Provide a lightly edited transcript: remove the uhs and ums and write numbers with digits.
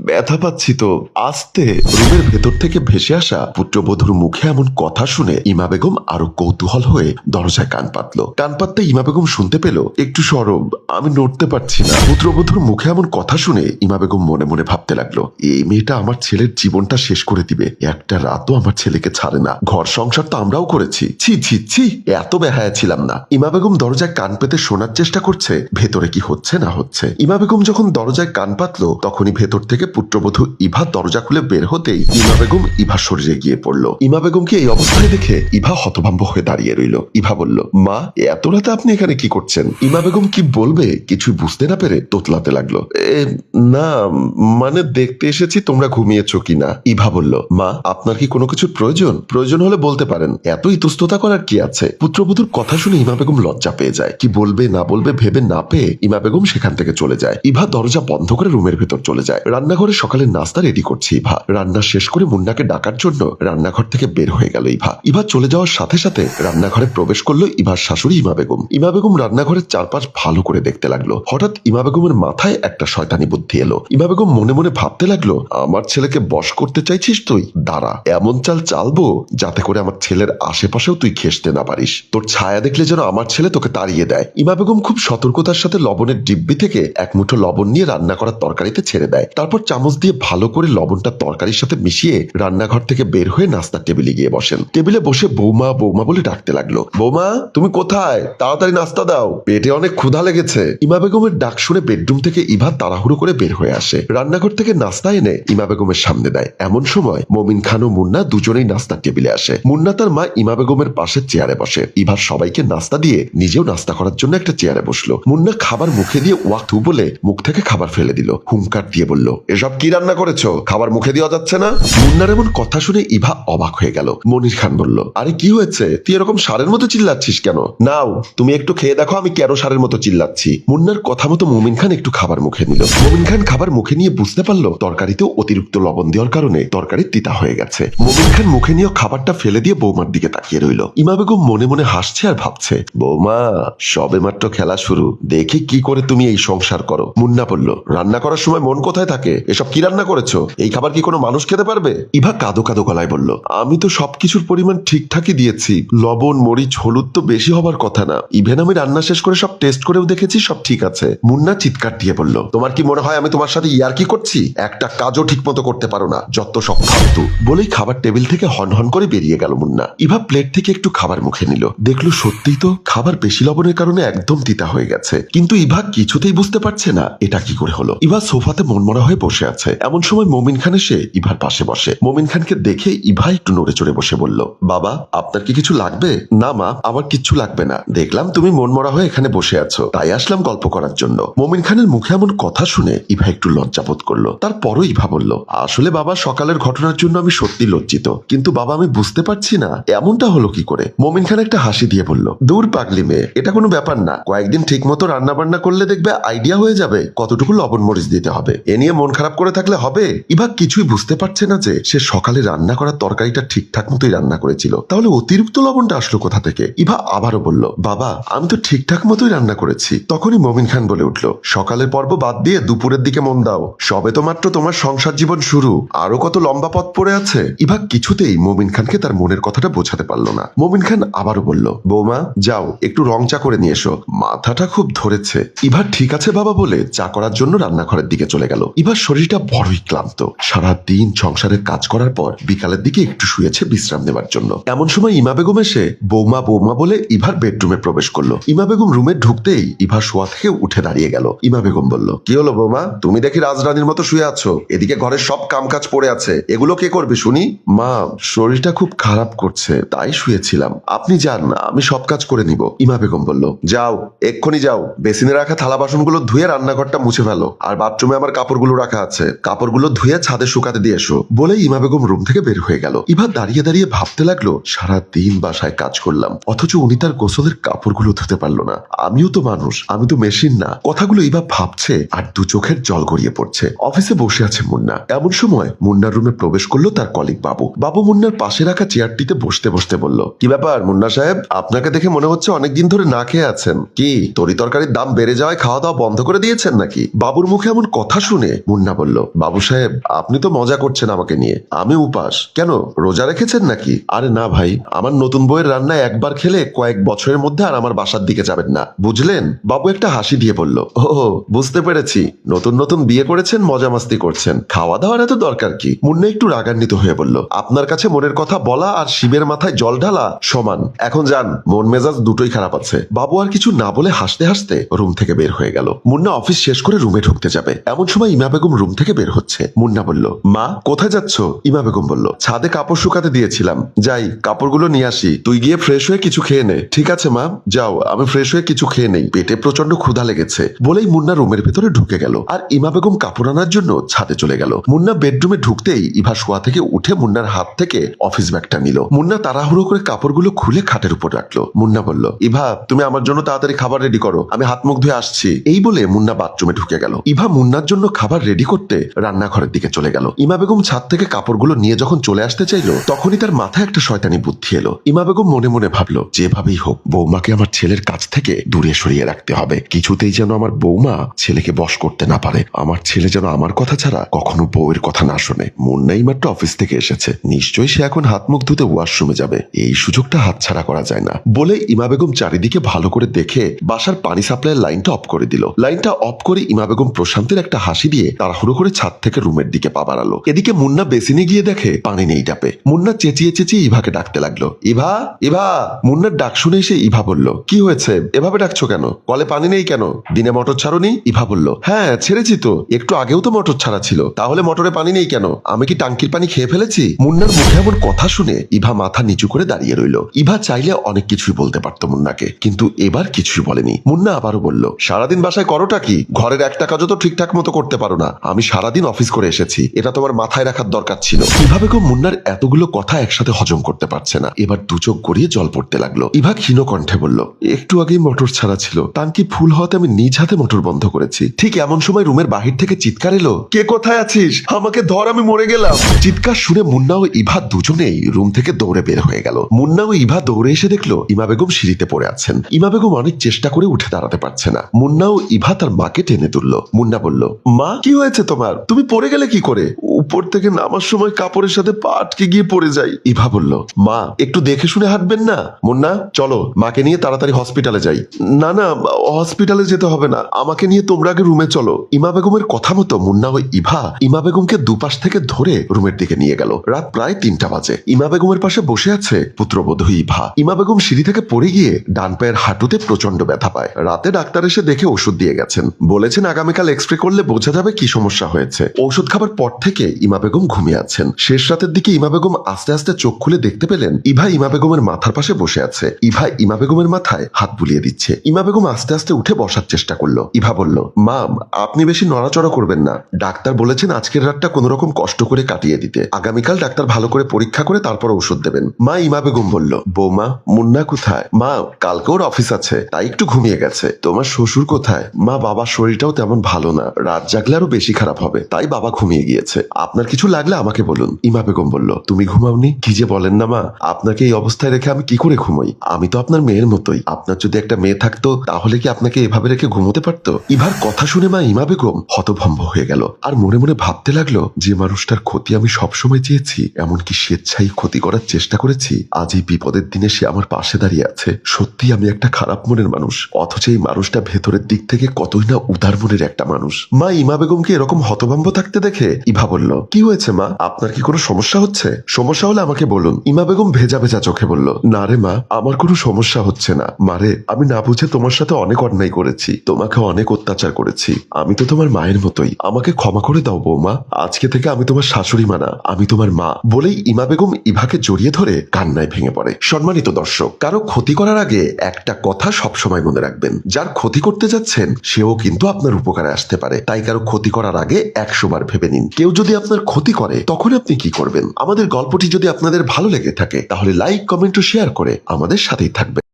ব্যথা পাচ্ছি তো। আস্তে। রুমের ভেতর থেকে ভেসে আসা পুত্রবধূর মুখে এমন কথা শুনে ইমা বেগম আরো কৌতূহল হয়ে দরজায় কান পাতল। কান পাততে ইমা বেগম শুনতে পেল, একটু সরব, আমি নড়তে পারছি না। পুত্রবধূর মুখে এমন কথা শুনে ইমা বেগম মনে মনে ভাবতে লাগলো, এই মেয়েটা আমার ছেলের জীবনটা শেষ করে দিবে। একটা রাতও আমার ছেলেকে ছাড়ে না। ঘর সংসার তো আমরাও করেছি। ছি ছি ছি, এত বেহায়া ছিলাম না। ইমা বেগম দরজায় কান পেতে শোনার চেষ্টা করছে ভেতরে কি হচ্ছে না হচ্ছে। ইমা বেগম যখন দরজায় কান পাতলো তখনই ভেতর থেকে পুত্রবধূ ইভা দরজা খুলে বের হতেই ইমা বেগম ইভার শরীরে গিয়ে পড়লো। ইমা বেগমকে এই অবস্থায় দেখে ইভা হতভম্ব হয়ে দাঁড়িয়ে রইল। ইভা বলল, মা, এত রাতে আপনি এখানে কি করছেন? ইমা বেগম কি বলবে কিছুই বুঝতে না পেরে তোতলাতে লাগলো। না, মানে দেখতে এসেছি তোমরা ঘুমিয়েছো কিনা। ইভা বলল, মা, আপনার কি কোনো কিছুর প্রয়োজন? প্রয়োজন হলে বলতে পারেন, এত ইতস্ততা করার কি আছে? পুত্রবধূর কথা শুনে ইমা বেগম লজ্জা পেয়ে যায়। কি বলবে না বলবে ভেবে না পেয়ে ইমা বেগম সেখান থেকে চলে যায়। ইভা দরজা বন্ধ করে রুমের ভেতর চলে যায়। রান্নাঘরে সকালের নাস্তা রেডি করছে ইভা। রান্না শেষ করে মুন্নাকে ডাকার জন্য রান্নাঘর থেকে বের হয়ে গেল ইভা। ইভা চলে যাওয়ার সাথে সাথে রান্নাঘরে প্রবেশ করলো ইভার শাশুড়ি ইমা বেগম। ইমা বেগম রান্নাঘরের চারপাশ ভালো করে দেখতে লাগলো। হঠাৎ ইমা বেগমের মাথায় একটা শয়তানি বুদ্ধি এলো। ইমা বেগম মনে মনে ভাবতে লাগলো, আমার ছেলেকে বশ করতে চাইছিস তুই? দাঁড়া, এমন চাল চালবো যাতে করে আমার ছেলের আশেপাশেও তুই ঘেঁষতে না পারিস। তোর ছায়া দেখলে যেন আমার ছেলে তোকে তাড়িয়ে দেয়। ইমা বেগম খুব সতর্কতার সাথে লবণের ডিব্বি থেকে এক মুঠো লবণ নিয়ে রান্না করার তরকারিতে ছেড়ে দেয়। তারপর চামচ দিয়ে ভালো করে লবণটা তরকারির সাথে মিশিয়ে রান্নাঘর থেকে বের হয়ে নাস্তার টেবিলে গিয়ে বসেন। টেবিলে বসে বৌমা বৌমা বলে ডাকতে লাগলো। বৌমা, তুমি কোথায়? তাড়াতাড়ি নাস্তা দাও, পেটে অনেক ক্ষুধা লেগেছে। ইমা বেগমের ডাক শুনে বেডরুম থেকে ইভা তাড়াহুড়ো করে বের হয়ে আসে। রান্নাঘর থেকে নাস্তা এনে ইমা বেগমের সামনে দেয়। এমন সময় মমিন খান ও মুন্না দুজনেই নাস্তার টেবিলে আসে। মুন্না তার মা ইমা বেগমের পাশে চেয়ারে বসে। ইভার সবাইকে নাস্তা দিয়ে নিজেও নাস্তা করার জন্য একটা চেয়ারে বসলো। মুন্না খাবার মুখে দিয়ে ওয়াক্তু বলে মুখ থেকে খাবার ফেলে দিল। হুঙ্কার দিয়ে বলল, এসব কি রান্না করেছো? খাবার মুখে দেওয়া যাচ্ছে না। মুন্নার এমন কথা শুনে ইভা অবাক হয়ে গেল। মনির খান বলল, আরে কি হয়েছে? তুই এরকম সারের মতো চিল্লাচ্ছিস কেন? নাও, তুমি একটু খেয়ে দেখো আমি কেন সারের মতো চিল্লাচ্ছি। মুন্নার কথা মতো মুমিন খান একটু খাবার মুখে নিল। মুমিন খান খাবার মুখে নিয়ে বুঝতে পারলো তরকারিতেও অতিরিক্ত লবণ দেওয়ার কারণে তরকারি তিতা হয়ে গেছে। মুমিন খান মুখে নিয়ে খাবারটা ফেলে দিয়ে বৌমার দিকে তাকিয়ে রইল। ইমা বেগম মনে মনে হাসছে আর ভাবছে, বৌমা, সবে মাত্র খেলা শুরু, দেখি কি করে তুমি এই সংসার করো। মুন্না বলল, রান্না করার সময় মন কোথায় থাকে? এসব কি রান্না করেছো? এই খাবার কি কোনো মানুষ খেতে পারবে? ইভা কাঁদো কাঁদো গলায় বলল, আমি তো সবকিছুর পরিমাণ ঠিকঠাকই দিয়েছি। লবণ, মরিচ, হলুদ তো বেশি হবার কথা না। ইভেন আমি রান্না শেষ করে সব টেস্ট করেও দেখেছি, সব ঠিক আছে। মুন্না চিৎকার দিয়ে বলল, তোমার কি মনে হয় আমি তোমার সাথে ইয়ার্কি করছি? একটা কাজও ঠিক মতো করতে পারো না, যত সব ফালতু। বলেই খাবার টেবিল থেকে হন হন করে বেরিয়ে গেল মুন্না। ইভা প্লেট থেকে একটু খাবার মুখে নিল। দেখলো সত্যিই তো খাবার বেশি লবণের কারণে একদম তিতা হয়ে গেছে। কিন্তু ইভা কিছুতেই বুঝতে পারছে না এটা কি করে হলো। ইভা সোফাতে মনমরা হয়ে বসে আছে। এমন সময় মমিন খান এসে ইভার পাশে বসে। মমিন খানকে দেখে ইভা একটু নড়ে চড়ে বসে বলল, বাবা, আপনার কি কিছু লাগবে? না মা, আমার কিচ্ছু লাগবে না। দেখলাম তুমি মনমরা হয়ে এখানে বসে আছো, তাই আসলাম গল্প করার জন্য। মমিন খানের মুখে এমন কথা শুনে ইভা একটু লজ্জাবোধ করলো। তারপরও ইভা বলল, আসলে বাবা, সকালের ঘটনার জন্য আমি সত্যি লজ্জিত। কিন্তু বাবা, আমি বুঝতে পারছি না এমনটা হলো কি করে। মমিন খান একটা হাসি দিয়ে বলল, দূর পাগলি মেয়ে, এটা কোনো ব্যাপার না। কয়েকদিন ঠিক মতো রান্না বান্না করলে দেখবে আইডিয়া হয়ে যাবে কতটুকু লবণ মরিচ দিতে হবে। এ নিয়ে মন খারাপ করে থাকলে হবে? ইভা কিছুই বুঝতে পারছে না যে সে সকালে রান্না করা তরকারিটা ঠিকঠাক মতোই রান্না করেছিল, তাহলে অতিরিক্ত লবণটা আসলো কোথা থেকে। ইভা আবারও বলল, বাবা, আমি তো ঠিকঠাক মতোই রান্না করেছি। তখনই মমিন খান বলে উঠল, সকালের পর্ব বাদ দিয়ে দুপুরের দিকে মন দাও। সবে তো মাত্র তোমার সংসার জীবন শুরু, আরো কত লম্বা পথ পড়ে আছে। ইভা কিছুতেই মমিন খানকে তার মনের কথাটা বোঝাতে পারলো না। মমিন খান আবারও বলল, বৌমা, যাও একটু রং চা করে নিয়ে এসো, মাথাটা খুব ধরেছে। ইভা ঠিক আছে বাবা বলে চা করার জন্য রান্নাঘরের দিকে চলে গেল। ইভার শরীরটা বড়ই ক্লান্ত। সারা দিন সংসারের কাজ করার পর বিকালের দিকে একটু শুয়েছে বিশ্রাম নেবার জন্য। এমন সময় ইমা বেগম এসে বৌমা বৌমা বলে ইভার বেডরুমে প্রবেশ করলো। ইমা বেগম রুমে ঢুকতেই ইভা শোয়া থেকে উঠে দাঁড়িয়ে গেল। ইমা বেগম বলল, কি হলো বৌমা, তুমি দেখি রাজরানীর মতো শুয়ে আছো। এদিকে ঘরের সব কামকাজ পড়ে আছে, এগুলো কে করবে শুনি? মা, শরীরটা খুব খারাপ করছে, তাই শুয়েছিলাম। আপনি যান, আমি সব কাজ করে নিব। ইমা বেগম বলল, যাও, এক্ষুনি যাও, বেসিনে রাখা থালা বাসনগুলো ধুয়ে রান্নাঘরটা মুছে ফেলো, আর বাথরুমে আমার কাপড়গুলো রাখা আছে, কাপড়গুলো ধুয়ে ছাদে শুকাতে দিয়ে এসো। বলে ইমা বেগম রুম থেকে বের হয়ে গেল। ইভা দাঁড়িয়ে দাঁড়িয়ে ভাবতে লাগলো, সারা দিন বাসায় কাজ করলাম, অথচ উনি তার গোসলের কাপড়গুলো ধুতে পারলো না। আমিও তো মানুষ, আমি তো মেশিন না। কথাগুলো ইভা ভাবছে আর দু চোখের জল গড়িয়ে পড়ছে। অফিসে বসে আছে মুন্না। এমন সময় মুন্নার রুমে প্রবেশ করলো তার কলিগ বাবু। বাবু মুন্নার পাশে রাখা চেয়ারটিতে বসতে বসতে বলল, কি ব্যাপার মুন্না সাহেব, আপনাকে দেখে মনে হচ্ছে অনেকদিন ধরে না খেয়ে আছেন। কি তরি তরকারির দাম বেড়ে যাওয়ায় খাওয়া দাওয়া বন্ধ করে দিয়েছেন নাকি? বাবুর মুখে এমন কথা শুনে মুন্না বলল, বাবু সাহেব আপনি তো মজা করছেন আমাকে নিয়ে। আমি উপাস কেন, রোজা রেখেছেন নাকি? আরে না ভাই, আমার নতুন বউয়ের রান্না একবার খেলে কয়েক বছরের মধ্যে আর আমার বাসার দিকে যাবেন না, বুঝলেন? বাবু একটা হাসি দিয়ে বলল, ও বুঝতে পেরেছি, নতুন নতুন বিয়ে করেছেন, মজা মাস্তি করছেন, খাওয়া দাওয়ার এত দরকার কি? মুন্না একটু রাগান্বিত হয়ে বলল, আপনার কাছে মনের কথা বলা আর শিবের মাথায় জল ঢালা সমান। এখন যান, মন মেজাজ দুটোই খারাপ আছে। বাবু আর কিছু না বলে হাসতে হাসতে রুম থেকে বের হয়ে গেল। মুন্না অফিস শেষ করে রুমে ঢুকতে যাবে, এমন সময় ইমা বেগম রুম থেকে বের হচ্ছে। মুন্না বলল, মা কোথায় যাচ্ছ? ইমা বেগম বলল, ছাদে কাপড় শুকাতে দিয়েছিলাম, যাই কাপড়গুলো নিয়ে আসি, তুই গিয়ে ফ্রেশ হয়ে কিছু খেয়ে নে। ঠিক আছে মা, যাও, আমি ফ্রেশ হয়ে কিছু খেয়ে নেই, পেটে প্রচন্ড ক্ষুধা লেগেছে। বলেই মুন্না রুমের ভেতরে ঢুকে গেল আর ইমা বেগম কাপড় আনার জন্য ছাদে চলে গেল। মুন্না বেডরুমে ঢুকতেই ইভা শোয়া থেকে উঠে মুন্নার হাত থেকে অফিস ব্যাগটা নিল। মুন্না তাড়াহুড়ো করে কাপড়গুলো খুলে খাটের উপর রাখলো। মুন্না বলল, ইভা তুমি আমার জন্য তাড়াতাড়ি খাবার রেডি করো, আমি হাত মুখ ধুয়ে আসছি। এই বলে মুন্না বাথরুমে ঢুকে গেল। ইভা মুন্নার জন্য খাবার রেডি করতে রান্নাঘরের দিকে চলে গেল। ইমা বেগম ছাদ থেকে কাপড়গুলো নিয়ে যখন চলে আসতে চাইলো, তখনই তার মাথায় একটা শয়তানি বুদ্ধি এলো। ইমা বেগম মনে মনে ভাবলো, যেভাবেই হোক বৌমাকে আমার ছেলের কাছ থেকে দূরে সরিয়ে রাখতে হবে, কিছুতেই যেন আমার বৌমা ছেলেকে বশ করতে না পারে, আমার ছেলে যেন আমার কথা ছাড়া কখনো বউয়ের কথা না শোনে। মুন্নাই মাত্র অফিস থেকে এসেছে, নিশ্চয়ই সে এখন হাত মুখ ধুতে ওয়াশরুমে যাবে, এই সুযোগটা হাতছাড়া করা যায় না। বলে ইমা বেগম চারিদিকে ভালো করে দেখে বাসার পানি সাপ্লাইয়ের লাইনটা অফ করে দিল। লাইনটা অফ করে ইমা বেগম প্রশান্তের একটা হাসি দিয়ে তাড়াহুড়ো করে ছাদ থেকে রুমের দিকে পা বাড়ালো। এদিকে মুন্না বেসিনে গিয়ে দেখে পানি নেই ট্যাপে। মুন্না চেঁচিয়ে চেঁচিয়ে ইভাকে ডাকতে লাগলো, ইভা ইভা। মুন্নার ডাক শুনে এসে ইভা বলল, কি হয়েছে, এভাবে ডাকছো কেন? কলে পানি নেই কেন? দিনে মোটর ছাড়োনি? ইভা বলল, হ্যাঁ ছেড়েছি তো, একটু আগেও তো মোটর ছাড়া ছিল, তাহলে মোটরে পানি নেই কেন? আমি কি টাঙ্কির পানি খেয়ে ফেলেছি? মুন্নার মুখে এমন কথা শুনে ইভা মাথা নিচু করে দাঁড়িয়ে রইল। ইভা চাইলে অনেক কিছুই বলতে পারতো মুন্নাকে, কিন্তু এবার কিছুই বলেনি। মুন্না আবারও বলল, সারাদিন বাসায় করোটা কি? ঘরের একটা কাজও তো ঠিকঠাক মতো করতে পারো না। আমি সারাদিন অফিস করে এসেছি, এটা তোমার মাথায় রাখার দরকার ছিল। ইভা বেগম মুন্নার এতগুলো কথা একসাথে হজম করতে পারছে না, এবার দু চোখ গড়িয়ে জল পড়তে লাগলো। ইভা ক্ষীণ কণ্ঠে বলল, একটু আগেই মোটর ছাড়া ছিল, টাঙ্কি ফুল হওয়াতে আমি নিজ হাতে মোটর বন্ধ করেছি। ঠিক এমন সময় রুমের বাহির থেকে চিৎকার এলো, কে কোথায় আছিস? আমাকে ধর, আমি মরে গেলাম। চিৎকার শুনে মুন্না ও ইভা দুজনেই রুম থেকে দৌড়ে বের হয়ে গেল। মুন্না ও ইভা দৌড়ে এসে দেখলো ইমা বেগম সিঁড়িতে পড়ে আছেন। ইমা বেগম অনেক চেষ্টা করে উঠে দাঁড়াতে পারছে না। মুন্না ও ইভা তার মাকে টেনে তুললো। মুন্না বলল, মা কি হয়েছে তোমার? তুমি পড়ে গেলে কি করে? উপর থেকে নামার সময় কাপড়ের সাথে পা আটকে গিয়ে পড়ে যাই। ইভা বলল, মা একটু দেখে শুনে হাঁটবেন না? মুন্না চলো, মাকে নিয়ে তাড়াতাড়ি হসপিটালে যাই। না না, হসপিটালে যেতে হবে না, আমাকে নিয়ে তোমরা আগে রুমে চলো। ইমা বেগমের কথা মতো মুন্না ও ইভা ইমা বেগমকে দুপাশ থেকে ধরে রুমের দিকে নিয়ে গেল। রাত প্রায় 3টা বাজে। ইমা বেগমের পাশে বসে আছে পুত্রবধূ ইভা। ইমা বেগম সিঁড়ি থেকে পড়ে গিয়ে ডান পায়ের হাঁটুতে প্রচন্ড ব্যথা পায়। রাতে ডাক্তার এসে দেখে ওষুধ দিয়ে গেছেন, বলেছেন আগামীকাল এক্সরে করলে বোঝা যাবে কি সমস্যা হয়েছে। ঔষধ খাবার পর থেকে ইমা বেগম ঘুমিয়ে আছেন। শেষ রাতের দিকে ইমা বেগম আস্তে আস্তে চোখ খুলে দেখতে পেলেন ইভা ইমা বেগমের মাথার পাশে বসে আছে। ইভা ইমা বেগমের মাথায় হাত বুলিয়ে দিচ্ছে। ইমা বেগম আস্তে আস্তে উঠে বসার চেষ্টা করলো। ইভা বলল, মা আপনি বেশি নড়াচড়া করবেন না, ডাক্তার বলেছেন আজকের রাতটা কোন রকম কষ্ট করে কাটিয়ে দিতে, আগামীকাল ডাক্তার ভালো করে পরীক্ষা করে তারপর ওষুধ দেবেন। মা ইমা বেগম বলল, বৌমা মুন্না কোথায়? মা কালকে ওর অফিস আছে, তাই একটু ঘুমিয়ে গেছে। তোমার শ্বশুর কোথায়? মা বাবার শরীরটাও তেমন ভালো না, রাত জাগলে আরো বেশি খারাপ হবে, তাই বাবা ঘুমিয়ে গিয়েছে। আপনার কিছু লাগলে আমাকে বলুন। ইমা বেগম বলল, তুমি ঘুমাওনি? কি যে বলেন না মা, আপনাকে এই অবস্থায় রেখে আমি কি করে ঘুমোই? আমি তো আপনার মেয়ের মতোই, আপনার যদি একটা মেয়ে থাকতো তাহলে কি আপনাকে এভাবে রেখে ঘুমোতে পারতো? ইভার কথা শুনে মা ইমা বেগম হতভম্ব হয়ে গেল আর মনে মনে ভাবতে লাগলো, যে মানুষটার ক্ষতি আমি সবসময় চেয়েছি, এমনকি স্বেচ্ছায় ক্ষতি করার চেষ্টা করেছি, আজ এই বিপদের দিনে সে আমার পাশে দাঁড়িয়ে আছে। সত্যি আমি একটা খারাপ মনের মানুষ, অথচ এই মানুষটা ভেতরের দিক থেকে কতই না উদার মনের একটা মানুষ। মা ইমা বেগমকে এরকম হতভম্ব থাকতে দেখে ইভা বলল, কি হয়েছে মা, আপনার কি কোনো সমস্যা হচ্ছে? সমস্যা হলে আমাকে বলুন। ইমা বেগম ভেজা ভেজা চোখে বলল, না রে মা, আমার কোনো সমস্যা হচ্ছে না। মারে আমি না বুঝে তোমার সাথে অনেক অন্যায় করেছি, তোমাকে অনেক অত্যাচার করেছি, আমি তো তোমার মায়ের মতোই, আমাকে ক্ষমা করে দাও বৌমা, আজকে থেকে আমি তোমার শাশুড়ি মা না, আমি তোমার মা। বলেই ইমা বেগম ইভাকে জড়িয়ে ধরে কান্নায় ভেঙে পড়ে। সম্মানিত দর্শক, কারো ক্ষতি করার আগে একটা কথা সবসময় মনে রাখবেন, যার ক্ষতি করতে যাচ্ছেন সেও কিন্তু আপনার উপকারে আসতে পারে, তাই কারো ক্ষতি করার আগে 100 বার ভেবে নিন। কেউ যদি আপনার ক্ষতি করে তখন আপনি কি করবেন? আমাদের গল্পটি যদি আপনাদের ভালো লেগে থাকে তাহলে লাইক, কমেন্ট ও শেয়ার করে আমাদের সাথেই থাকবেন।